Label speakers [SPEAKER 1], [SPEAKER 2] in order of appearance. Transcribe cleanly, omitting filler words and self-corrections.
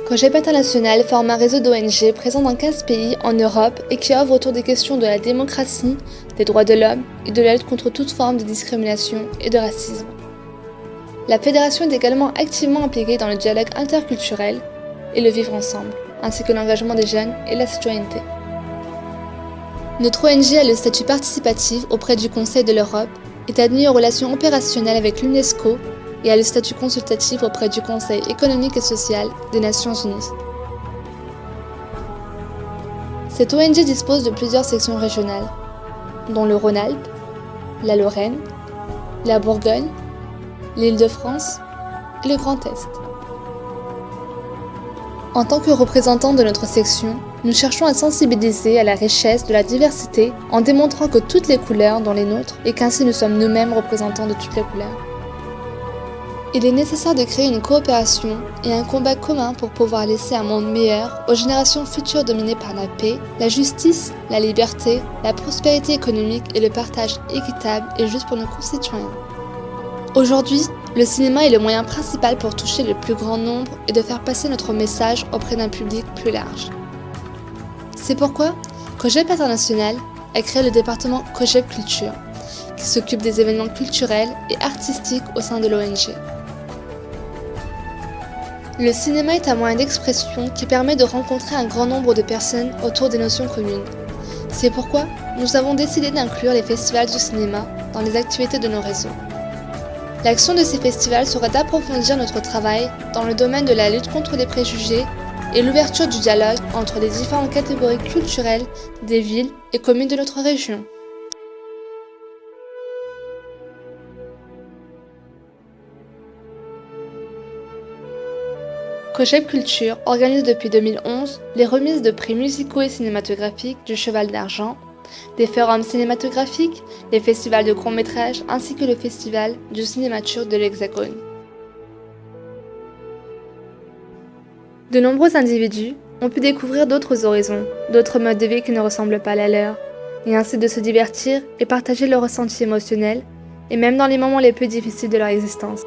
[SPEAKER 1] Cogep International forme un réseau d'ONG présents dans 15 pays en Europe et qui œuvre autour des questions de la démocratie, des droits de l'homme et de la lutte contre toute forme de discrimination et de racisme. La fédération est également activement impliquée dans le dialogue interculturel et le vivre ensemble, ainsi que l'engagement des jeunes et la citoyenneté. Notre ONG a le statut participatif auprès du Conseil de l'Europe, est admis en relation opérationnelle avec l'UNESCO et a le statut consultatif auprès du Conseil économique et social des Nations Unies. Cette ONG dispose de plusieurs sections régionales, dont le Rhône-Alpes, la Lorraine, la Bourgogne, l'Île-de-France et le Grand Est. En tant que représentants de notre section, nous cherchons à sensibiliser à la richesse de la diversité en démontrant que toutes les couleurs sont les nôtres et qu'ainsi nous sommes nous-mêmes représentants de toutes les couleurs. Il est nécessaire de créer une coopération et un combat commun pour pouvoir laisser un monde meilleur aux générations futures dominées par la paix, la justice, la liberté, la prospérité économique et le partage équitable et juste pour nos concitoyens. Aujourd'hui, le cinéma est le moyen principal pour toucher le plus grand nombre et de faire passer notre message auprès d'un public plus large. C'est pourquoi Cogep International a créé le département Cogep Culture, qui s'occupe des événements culturels et artistiques au sein de l'ONG. Le cinéma est un moyen d'expression qui permet de rencontrer un grand nombre de personnes autour des notions communes. C'est pourquoi nous avons décidé d'inclure les festivals du cinéma dans les activités de nos réseaux. L'action de ces festivals sera d'approfondir notre travail dans le domaine de la lutte contre les préjugés et l'ouverture du dialogue entre les différentes catégories culturelles des villes et communes de notre région. Cogep Culture organise depuis 2011 les remises de prix musicaux et cinématographiques du Cheval d'Argent, des forums cinématographiques, les festivals de courts-métrages ainsi que le festival du cinéma turc de l'Hexagone. De nombreux individus ont pu découvrir d'autres horizons, d'autres modes de vie qui ne ressemblent pas à la leur, et ainsi de se divertir et partager leurs ressentis émotionnels, et même dans les moments les plus difficiles de leur existence.